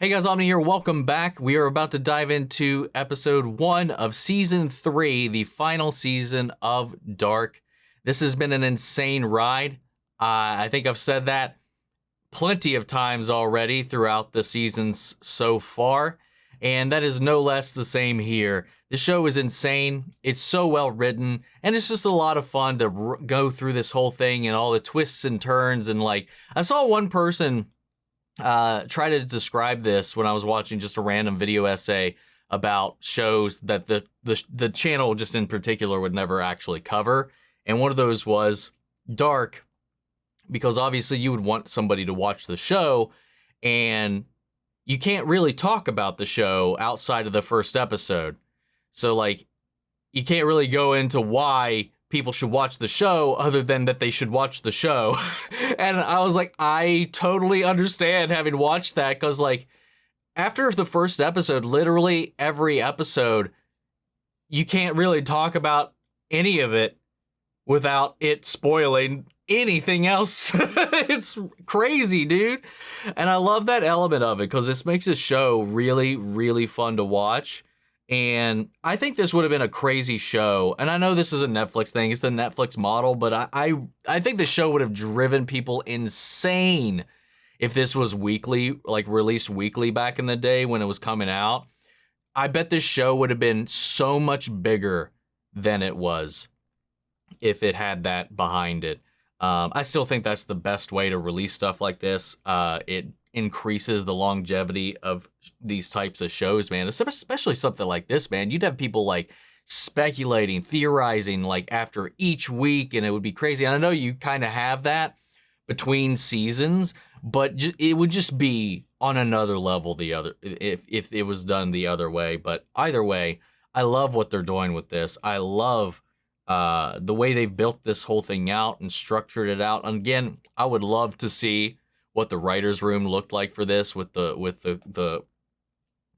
Hey guys, Omni here. Welcome back. We are about to dive into episode 1 of season 3, the final season of Dark. This has been an insane ride. I think I've said that plenty of times already throughout the seasons so far, and that is no less the same here. The show is insane. It's so well written, and it's just a lot of fun to go through this whole thing and all the twists and turns. And like, I saw one person try to describe this when I was watching just a random video essay about shows that the channel just in particular would never actually cover. And one of those was Dark, because obviously you would want somebody to watch the show, and you can't really talk about the show outside of the first episode. So like, you can't really go into why people should watch the show other than that they should watch the show. And I was like, I totally understand having watched that, because like, after the first episode, literally every episode, you can't really talk about any of it without it spoiling anything else. It's crazy, dude. And I love that element of it, because this makes the show really, really fun to watch. And I think this would have been a crazy show. And I know this is a Netflix thing. It's the Netflix model. But I think the show would have driven people insane if this was weekly, like released weekly back in the day when it was coming out. I bet this show would have been so much bigger than it was if it had that behind it. I still think that's the best way to release stuff like this. It increases the longevity of these types of shows, man. Especially something like this, man. You'd have people like speculating, theorizing like after each week, and it would be crazy. And I know you kind of have that between seasons, but it would just be on another level if it was done the other way. But either way, I love what they're doing with this. I love the way they've built this whole thing out and structured it out. And again, I would love to see what the writer's room looked like for this, with the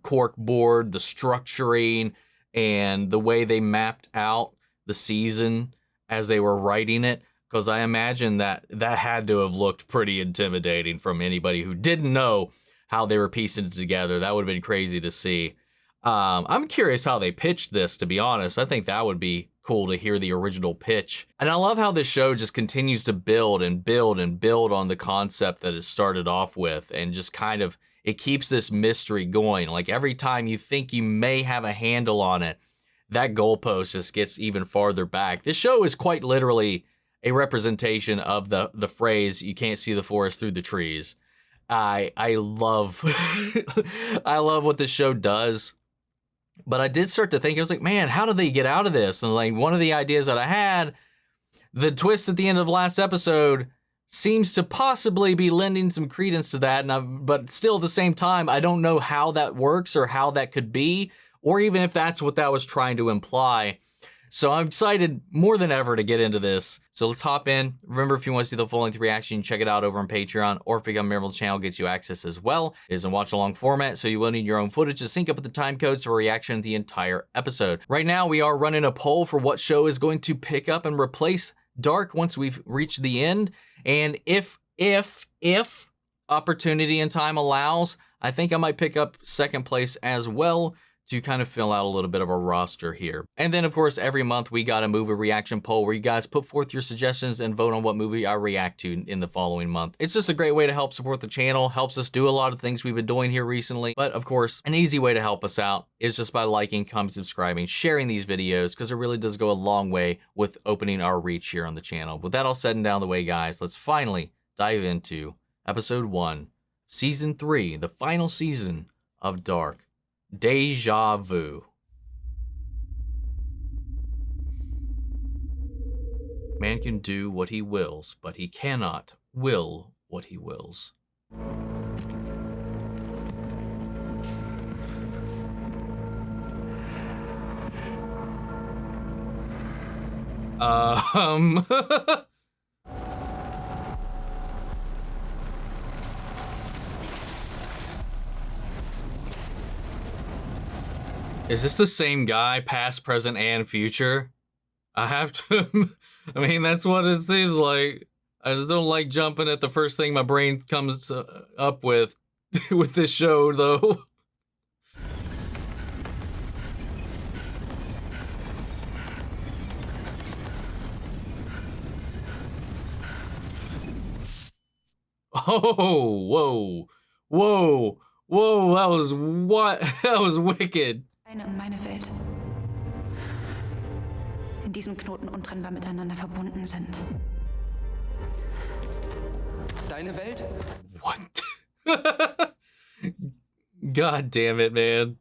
cork board, the structuring, and the way they mapped out the season as they were writing it. Because I imagine that had to have looked pretty intimidating from anybody who didn't know how they were piecing it together. That would have been crazy to see. I'm curious how they pitched this, to be honest. I think that would be cool to hear the original pitch. And I love how this show just continues to build and build and build on the concept that it started off with, and just kind of, it keeps this mystery going. Like every time you think you may have a handle on it, that goalpost just gets even farther back. This show is quite literally a representation of the phrase, "You can't see the forest through the trees." I love I love what this show does. But I did start to think, I was like, man, how do they get out of this? And like, one of the ideas that I had, the twist at the end of the last episode seems to possibly be lending some credence to that. But still at the same time, I don't know how that works or how that could be, or even if that's what that was trying to imply. So I'm excited more than ever to get into this. So let's hop in. Remember, if you want to see the full-length reaction, check it out over on Patreon, or if become a member of the channel, gets you access as well. It is in watch-along format, so you will need your own footage to sync up with the time codes for a reaction to the entire episode. Right now, we are running a poll for what show is going to pick up and replace Dark once we've reached the end. And if opportunity and time allows, I think I might pick up second place as well, to kind of fill out a little bit of a roster here. And then of course, every month we got a movie reaction poll where you guys put forth your suggestions and vote on what movie I react to in the following month. It's just a great way to help support the channel, helps us do a lot of things we've been doing here recently. But of course, an easy way to help us out is just by liking, commenting, subscribing, sharing these videos, because it really does go a long way with opening our reach here on the channel. With that all said and down the way, guys, let's finally dive into episode 1, season 3, the final season of Dark. Deja-vu. Man can do what he wills, but he cannot will what he wills. Is this the same guy, past, present, and future? I have to, I mean, that's what it seems like. I just don't like jumping at the first thing my brain comes up with with this show, though. Oh, whoa, whoa, whoa! That was what? That was wicked. Deine und meine Welt in diesem Knoten untrennbar miteinander verbunden sind. Deine Welt? What? God damn it, man.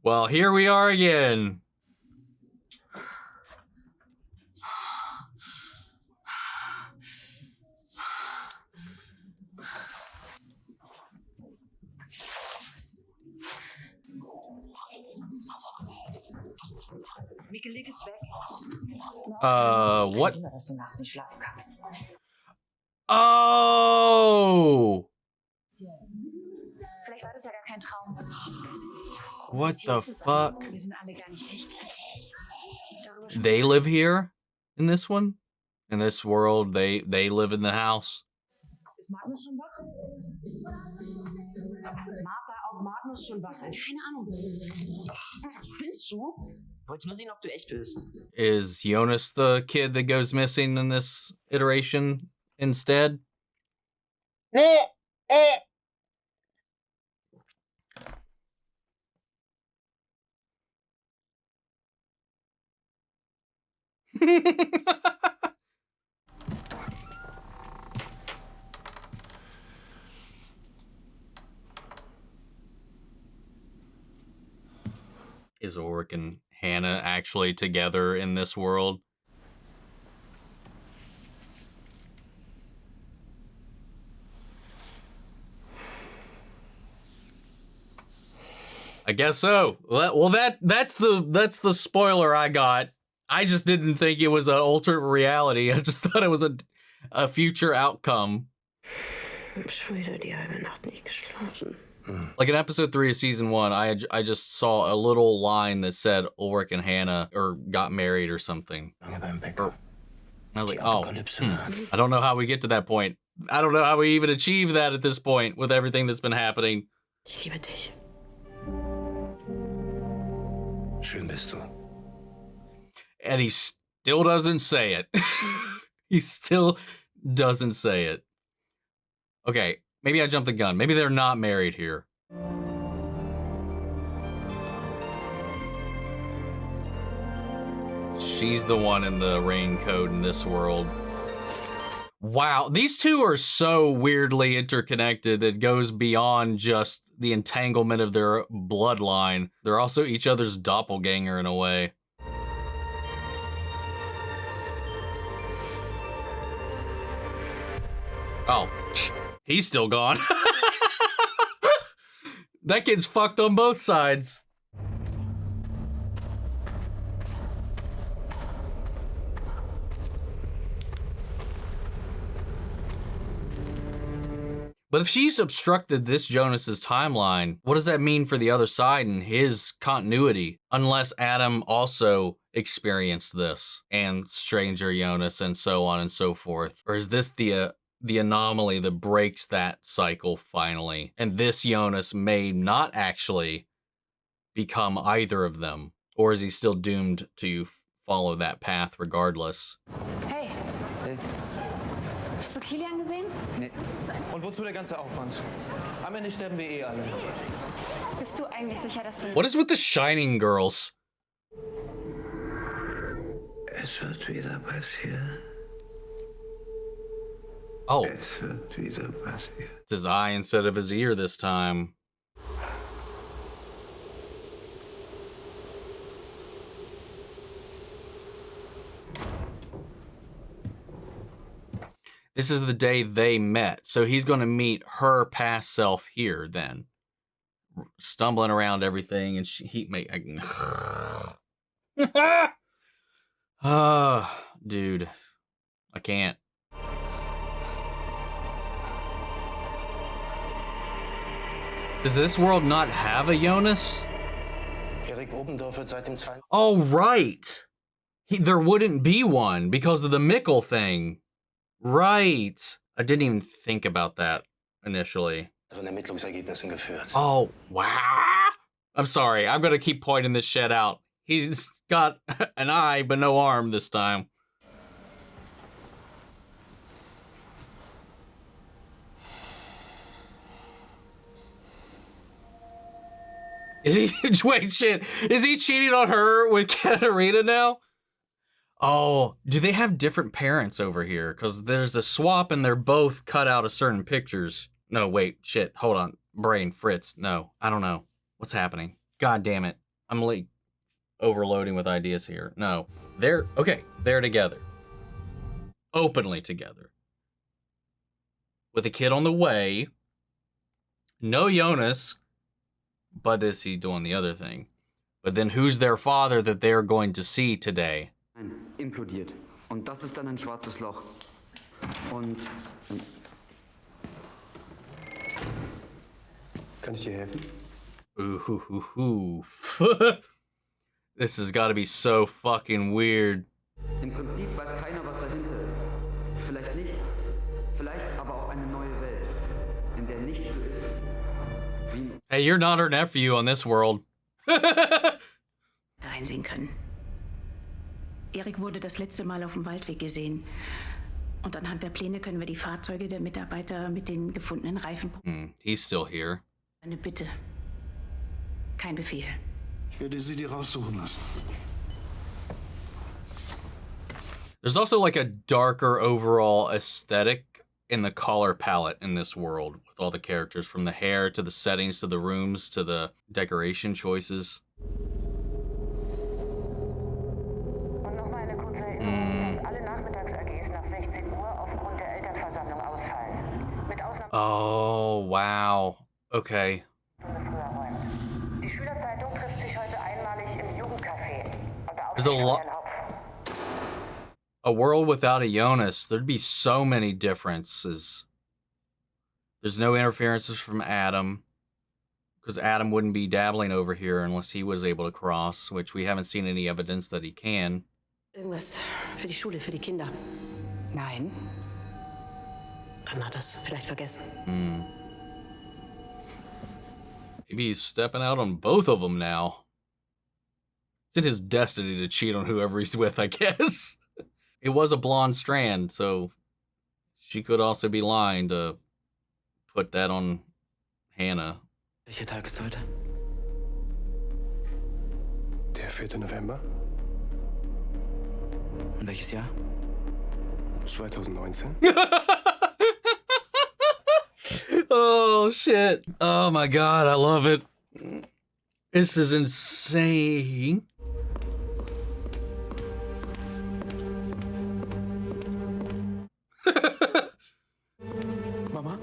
Well, here we are again. Mikkel, leg es weg. What? Dass du nachts nicht schlafen kannst. Oh! Vielleicht war das ja gar kein Traum. What the fuck? Wir sind alle gar nicht echt. They live here in this one? In this world, they live in the house. Ist Magnus schon wach? Martha, ob Magnus schon wach ist? Keine Ahnung. Bist du? Wollte nur sehen, ob du echt bist. Is Jonas the kid that goes missing in this iteration instead? Is Ulrich and Hannah actually together in this world? I guess so. Well, that's the spoiler I got. I just didn't think it was an alternate reality. I just thought it was a future outcome. Schon wieder die halbe Nacht nicht geschlafen. Like in episode 3 of season 1, I just saw a little line that said Ulrich and Hannah got married or something. And I was like, oh, I don't know how we get to that point. I don't know how we even achieve that at this point with everything that's been happening. Ich liebe dich. Schön bist du. And he still doesn't say it. He still doesn't say it. Okay, maybe I jumped the gun. Maybe they're not married here. She's the one in the raincoat in this world. Wow, these two are so weirdly interconnected. It goes beyond just the entanglement of their bloodline. They're also each other's doppelganger in a way. Oh, he's still gone. That kid's fucked on both sides. But if she's obstructed this Jonas's timeline, what does that mean for the other side and his continuity? Unless Adam also experienced this, and Stranger Jonas, and so on and so forth. Or is this the anomaly that breaks that cycle finally? And this Jonas may not actually become either of them. Or is he still doomed to follow that path regardless? Hey. Hey. Hast du Kilian gesehen? Nee. Und wozu der ganze Aufwand? Am Ende sterben wir eh alle. Bist du eigentlich sicher, dass du... What is with the Shining girls? Es wird wieder passieren. Oh, Es wird wieder passieren. it's his eye instead of his ear this time. This is the day they met, so he's going to meet her past self here then. Stumbling around everything, and he may... Dude, I can't. Does this world not have a Jonas? Erik Obendorf wird seit dem 2. Oh, right. There wouldn't be one because of the Mickle thing. Right. I didn't even think about that initially. Ermittlungsergebnissen geführt. Oh, wow. I'm sorry. I'm going to keep pointing this shit out. He's got an eye, but no arm this time. Is he, wait, shit. Is he cheating on her with Katarina now? Oh, do they have different parents over here? Because there's a swap and they're both cut out of certain pictures. No, wait, shit. Hold on. Brain, Fritz. No, I don't know. What's happening? God damn it. I'm like overloading with ideas here. No, they're together. Openly together. With a kid on the way. No Jonas. But is he doing the other thing? But then who's their father that they're going to see today? Implodiert. Und das ist dann ein schwarzes Loch. Und Kann ich dir helfen? Ooh. This has got to be so fucking weird. im Prinzip weiß keiner, was dahinter ist. Vielleicht nichts, vielleicht aber auch eine neue Welt, in der nichts so ist. Wie Hey, you're not her nephew on this world. einsehen können. Erik wurde das letzte Mal auf dem Waldweg gesehen. Und anhand der Pläne können wir die Fahrzeuge der Mitarbeiter mit den gefundenen Reifen... He's still here. Eine Bitte. Kein Befehl. Ich werde sie dir raussuchen lassen. There's also like a darker overall aesthetic in the color palette in this world with all the characters, from the hair to the settings to the rooms to the decoration choices. Und nochmal eine kurze Erinnerung, dass alle Nachmittags-AGs nach 16 Uhr aufgrund der Elternversammlung ausfallen. Mit Ausnahme Oh, wow. Okay. Stunde früher räumen. Die Schülerzeitung trifft sich heute einmalig im Jugendcafé. Unter There's a Aufsicht lot. von Herrn Hopf. A world without a Jonas, there'd be so many differences. There's no interferences from Adam, because Adam wouldn't be dabbling over here unless he was able to cross, which we haven't seen any evidence that he can. Irgendwas für die Schule, für die Kinder. Nein. Dann hat er es vielleicht vergessen. Maybe he's stepping out on both of them now. It's in his destiny to cheat on whoever he's with, I guess. It was a blonde strand, so she could also be lying to put that on Hannah. welcher Tag ist heute? Der 4. November Und welches Jahr? 2019. Oh, shit. Oh, my God. I love it. This is insane. Mama?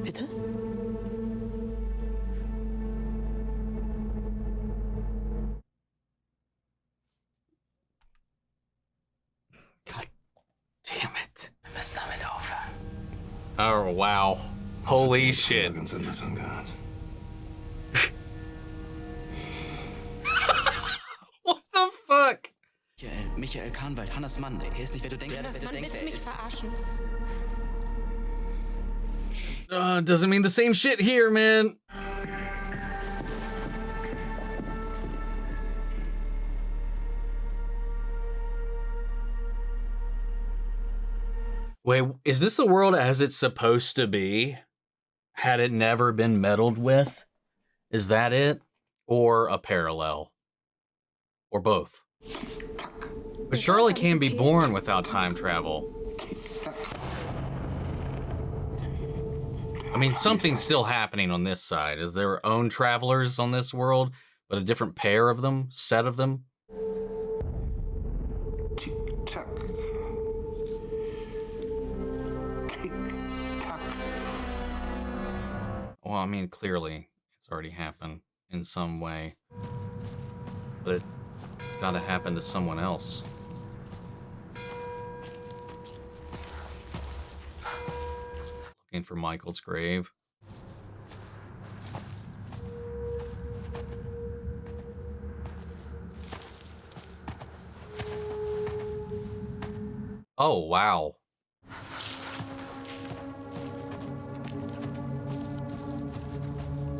Bitte? God damn it. Wir müssen damit aufhören. Oh, wow. Holy shit. Ganz anders angehört. What the fuck? Michael Kahnwald, Hannas Mann. Er ist nicht, wer du denkst. Das Mann willst mich verarschen. Doesn't mean the same shit here, man. Wait, is this the world as it's supposed to be? Had it never been meddled with? Is that it? Or a parallel? Or both? But Charlie can't be born without time travel. I mean, something's still happening on this side. Is there own travelers on this world, but a different pair of them, set of them? Tick-tack. Tick-tack. Well, I mean, clearly it's already happened in some way. But it's got to happen to someone else. Looking for Michael's grave. Oh, wow.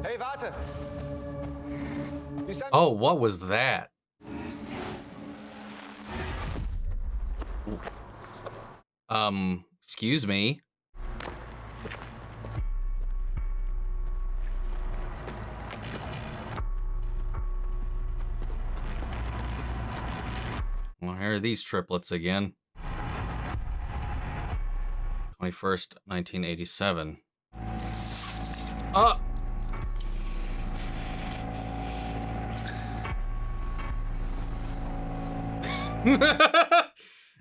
Hey, warte! Oh, what was that? Excuse me. Well, here are these triplets again. 21st, 1987.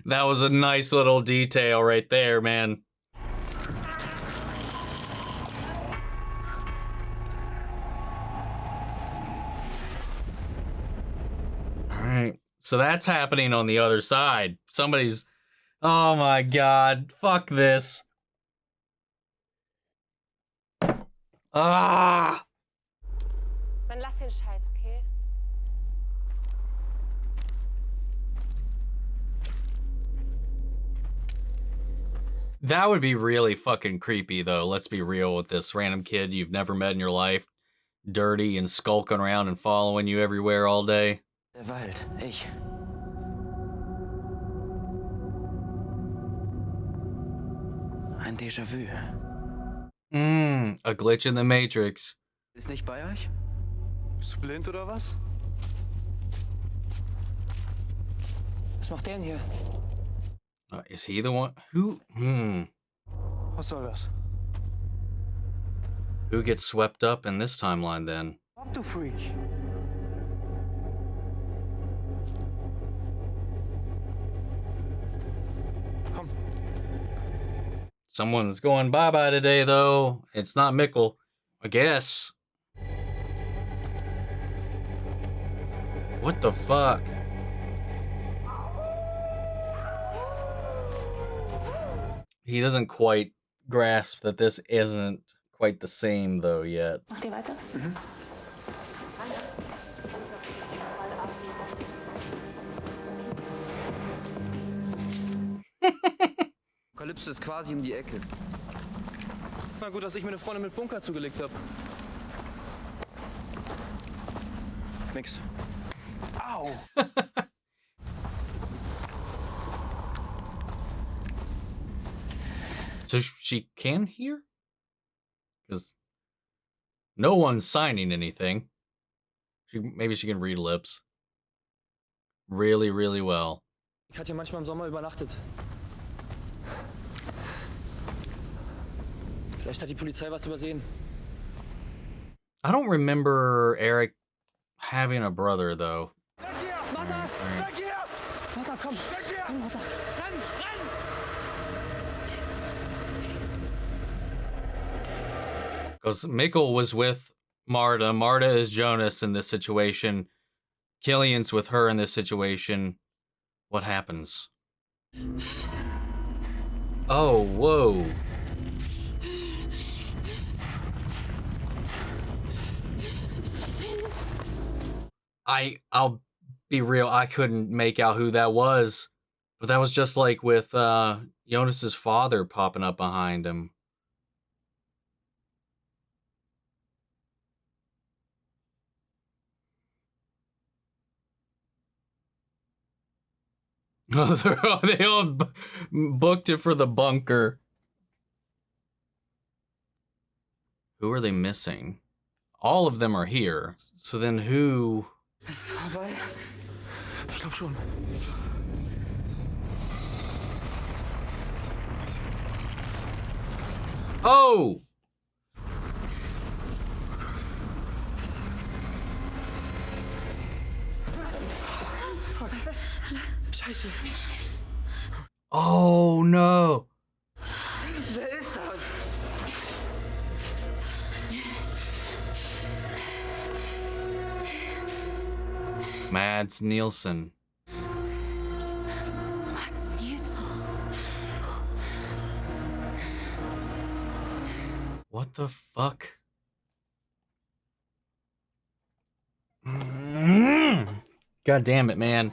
That was a nice little detail right there, man. All right. So that's happening on the other side. Somebody's... Oh my god. Fuck this. Ah! Dann lass den Scheiß, okay? That would be really fucking creepy, though. Let's be real with this random kid you've never met in your life. Dirty and skulking around and following you everywhere all day. Der Wald, ich. Ein Déjà-vu. A glitch in the Matrix. Ist nicht bei euch? Bist du blind oder was? Was macht der denn hier? Is he the one? Who? Was soll das? Who gets swept up in this timeline then? Ab, du Freak! Komm. Someone's going bye-bye today, though. It's not Mikkel. I guess. What the fuck? He doesn't quite grasp that this isn't quite the same, though, yet. Macht ihr weiter? Apokalypse ist quasi um die Ecke. Na gut, dass ich mir eine Freundin mit Bunker zugelegt habe. Nix. Au! So she can hear? Because no one's signing anything. Maybe she can read lips. Really, really well. Ich hatte hier manchmal im Sommer übernachtet. Vielleicht hat die Polizei was übersehen. I don't remember Eric having a brother, though. Martha! Weg hier! Martha, komm! Weg hier! Komm, Martha! Renn! Renn! Because Mikkel was with Marta. Marta is Jonas in this situation. Killian's with her in this situation. What happens? Oh, whoa. I'll be real, I couldn't make out who that was. But that was just like with Jonas's father popping up behind him. They all booked it for the bunker. Who are they missing? All of them are here. So then who... Ist es vorbei? Ich glaub schon. Oh! Scheiße. Oh no! Wer ist das? Mads Nielsen. Mats Nielsen. What the fuck? God damn it, man.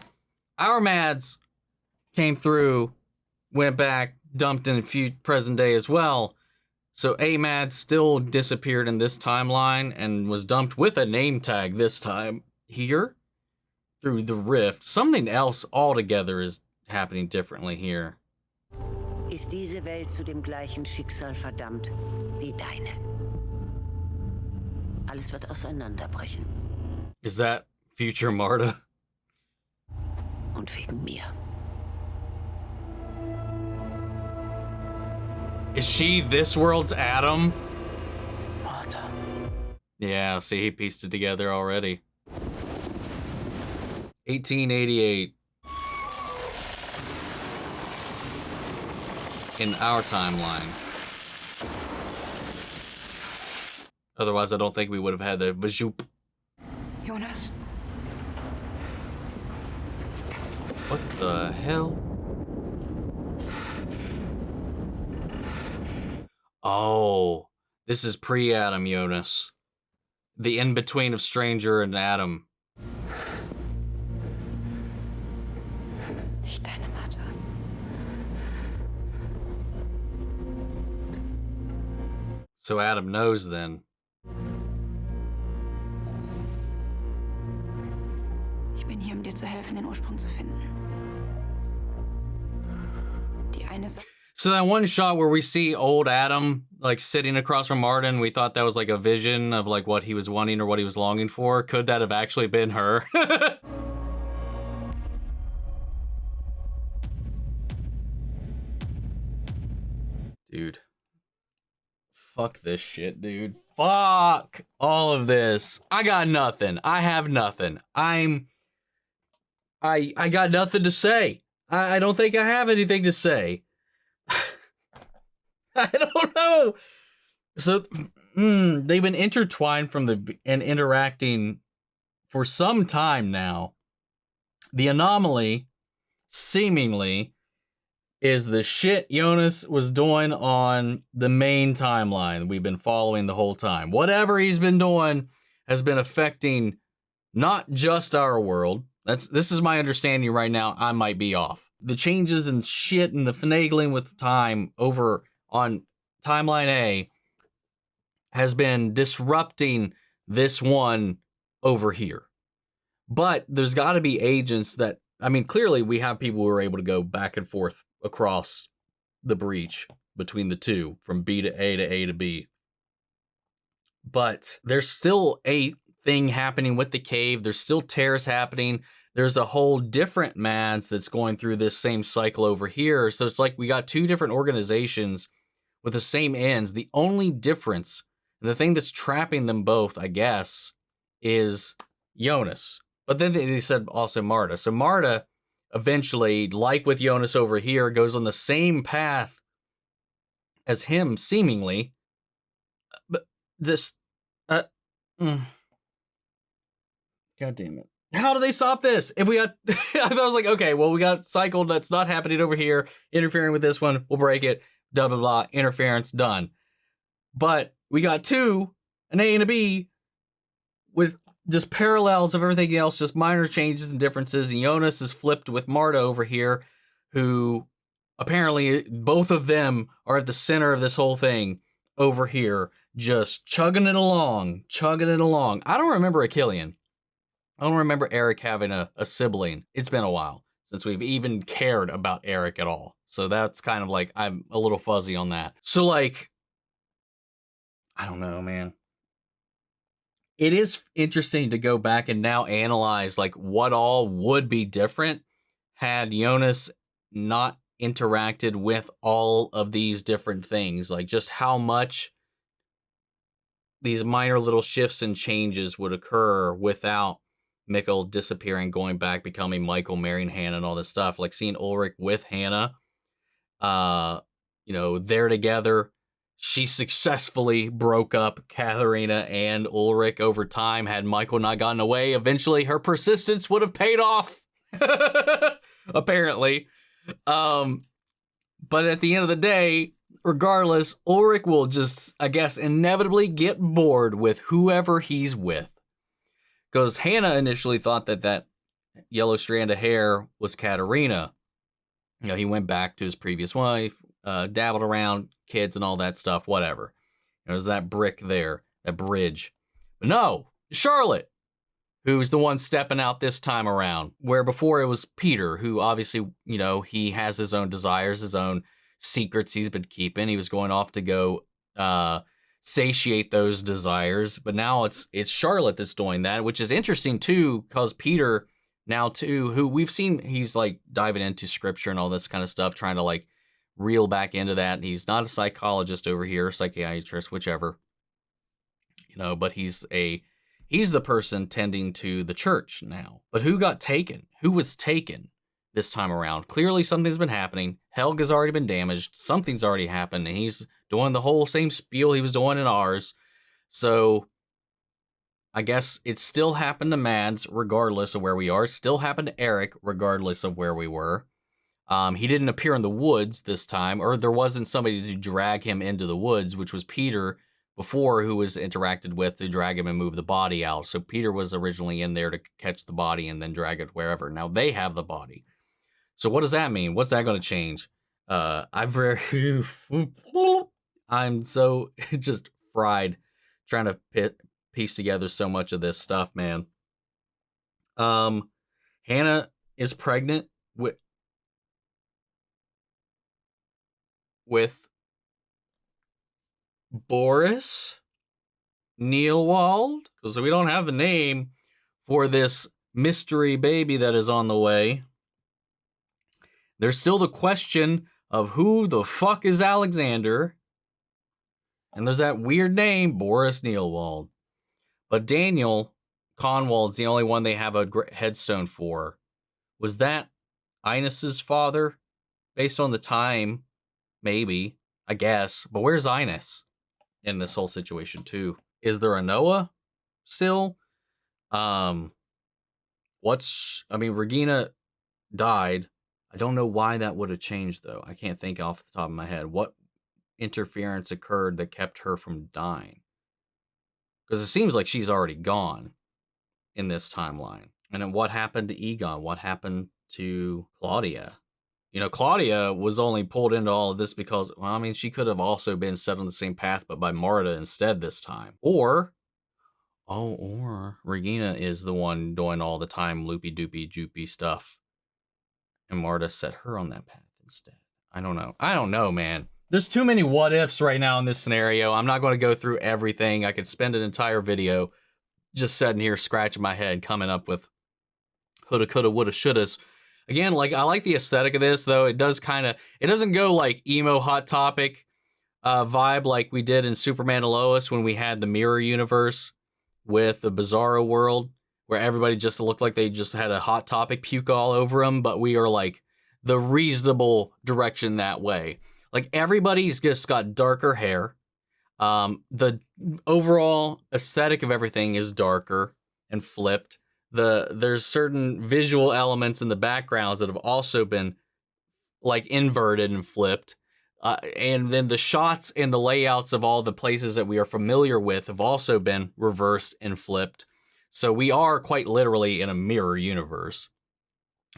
Our Mads came through went back, dumped in present day as well. So Ahmad still disappeared in this timeline and was dumped with a name tag this time here through the rift. Something else altogether is happening differently here. Ist diese Welt zu dem gleichen Schicksal verdammt wie deine? Alles wird auseinanderbrechen. Is that future Marta? Und wegen mir. Is she this world's Adam? Marta. Yeah, see, he pieced it together already. 1888. In our timeline. Otherwise, I don't think we would have had the Vajoop. Jonas? What the hell? Oh, this is pre-Adam, Jonas. The in-between of Stranger and Adam. Nicht deine Marta. So Adam knows then. Ich bin hier, dir zu helfen, den Ursprung zu finden. Die eine Sache. So that one shot where we see old Adam like sitting across from Martin, we thought that was like a vision of like what he was wanting or what he was longing for. Could that have actually been her? Dude. Fuck this shit, dude. Fuck all of this. I got nothing. I have nothing. I got nothing to say. I don't think I have anything to say. I don't know. So they've been intertwined and interacting for some time now. The anomaly, seemingly, is the shit Jonas was doing on the main timeline we've been following the whole time. Whatever he's been doing has been affecting not just our world. This is my understanding right now. I might be off. The changes and shit and the finagling with time over on timeline A has been disrupting this one over here. But there's got to be agents that, I mean, clearly we have people who are able to go back and forth across the breach between the two, from B to A to A to B. But there's still a thing happening with the cave. There's still tears happening. There's a whole different Mads that's going through this same cycle over here. So it's like we got two different organizations with the same ends. The only difference, and the thing that's trapping them both, I guess, is Jonas. But then they said also Marta. So Marta eventually, like with Jonas over here, goes on the same path as him, seemingly. But this... God damn it. How do they stop this? If we got... I was like, okay, well, we got cycled. That's not happening over here. Interfering with this one. We'll break it. Blah, blah, blah. Interference, done. But we got two, an A and a B, with just parallels of everything else, just minor changes and differences. And Jonas is flipped with Marta over here, who apparently both of them are at the center of this whole thing over here, just chugging it along. I don't remember a Killian. I don't remember Eric having a sibling. It's been a while since we've even cared about Eric at all. So that's kind of like, I'm a little fuzzy on that. So like, I don't know, man. It is interesting to go back and now analyze like what all would be different had Jonas not interacted with all of these different things. Like just how much these minor little shifts and changes would occur without Mikkel disappearing, going back, becoming Michael, marrying Hannah and all this stuff. Like seeing Ulrich with Hannah, they're together. She successfully broke up Katharina and Ulrich over time. Had Michael not gotten away, eventually her persistence would have paid off. Apparently. But at the end of the day, regardless, Ulrich will just, I guess, inevitably get bored with whoever he's with. Because Hannah initially thought that yellow strand of hair was Katarina. You know, he went back to his previous wife, dabbled around, kids and all that stuff, whatever. There's that brick there, that bridge. But no, Charlotte, who's the one stepping out this time around, where before it was Peter, who obviously, you know, he has his own desires, his own secrets he's been keeping. He was going off to go satiate those desires, but now it's Charlotte that's doing that, which is interesting too, because Peter now too, who we've seen, he's like diving into scripture and all this kind of stuff, trying to like reel back into that. He's not a psychologist over here, psychiatrist, whichever, you know, but he's the person tending to the church now. But who got taken? Who was taken this time around? Clearly something's been happening. Helga's already been damaged. Something's already happened, and he's doing the whole same spiel he was doing in ours. So I guess it still happened to Mads regardless of where we are. It still happened to Eric regardless of where we were. He didn't appear in the woods this time, or there wasn't somebody to drag him into the woods, which was Peter before, who was interacted with to drag him and move the body out. So Peter was originally in there to catch the body and then drag it wherever. Now they have the body. So what does that mean? What's that going to change? I'm so just fried trying to piece together so much of this stuff, man. Hannah is pregnant with Boris Neilwald, because we don't have the name for this mystery baby that is on the way. There's still the question of who the fuck is Alexander, and there's that weird name, Boris Neilwald. But Daniel Conwald's the only one they have a headstone for. Was that Inez's father? Based on the time, maybe, I guess. But where's Inez in this whole situation too? Is there a Noah still? Regina died. I don't know why that would have changed though. I can't think off the top of my head. What interference occurred that kept her from dying? Because it seems like she's already gone in this timeline. And then what happened to Egon? What happened to Claudia? You know, Claudia was only pulled into all of this because, well, I mean, she could have also been set on the same path, but by Marta instead this time. Or Regina is the one doing all the time loopy-doopy, joopy stuff. And Marta set her on that path instead. I don't know, man. There's too many what ifs right now in this scenario. I'm not going to go through everything. I could spend an entire video just sitting here scratching my head, coming up with coulda, coulda, woulda, shouldas. Again, like, I like the aesthetic of this, though. It doesn't go like emo Hot Topic vibe like we did in Superman and Lois when we had the mirror universe with the Bizarro world, where everybody just looked like they just had a Hot Topic puke all over them, but we are like the reasonable direction that way. Like, everybody's just got darker hair. The overall aesthetic of everything is darker and flipped. There's certain visual elements in the backgrounds that have also been like inverted and flipped. And then the shots and the layouts of all the places that we are familiar with have also been reversed and flipped. So we are quite literally in a mirror universe.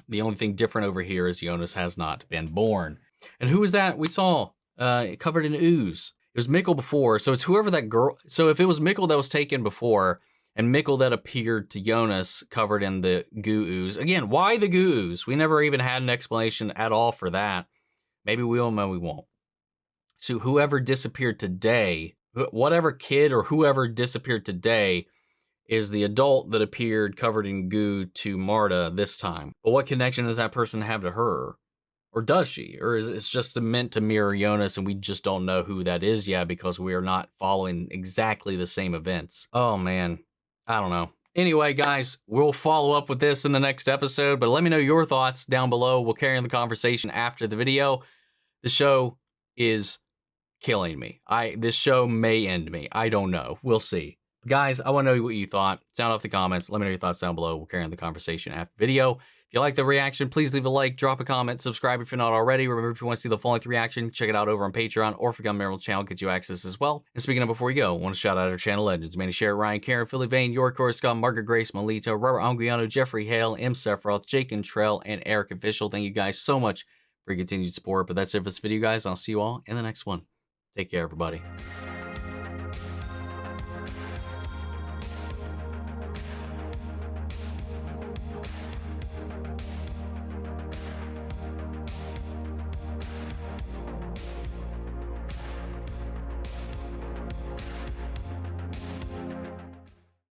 The only thing different over here is Jonas has not been born. And who was that we saw covered in ooze? It was Mikkel before, so it's whoever that girl. So if it was Mikkel that was taken before, and Mikkel that appeared to Jonas covered in the goo ooze. Again, why the goo ooze? We never even had an explanation at all for that. Maybe we will, maybe we won't. So whoever disappeared today, whatever kid or whoever disappeared today, is the adult that appeared covered in goo to Marta this time. But what connection does that person have to her? Or does she? Or is it just meant to mirror Jonas and we just don't know who that is yet because we are not following exactly the same events? Oh man, I don't know. Anyway, guys, we'll follow up with this in the next episode, but let me know your thoughts down below. We'll carry on the conversation after the video. The show is killing me. This show may end me. I don't know. We'll see. Guys, I want to know what you thought. Sound off the comments. Let me know your thoughts down below. We'll carry on the conversation after the video. If you like the reaction, please leave a like, drop a comment, subscribe if you're not already. Remember, if you want to see the full-length reaction, check it out over on Patreon, or if you become a member of the channel, get you access as well. And speaking of before you go, I want to shout out our channel legends: Manny Sherritt, Ryan, Karen, Philly Vane, York, Scott, Margaret Grace, Melito, Robert Anguiano, Jeffrey Hale, M. Sephiroth, Jake and Trell, and Eric Official. Thank you guys so much for your continued support. But that's it for this video, guys. I'll see you all in the next one. Take care, everybody.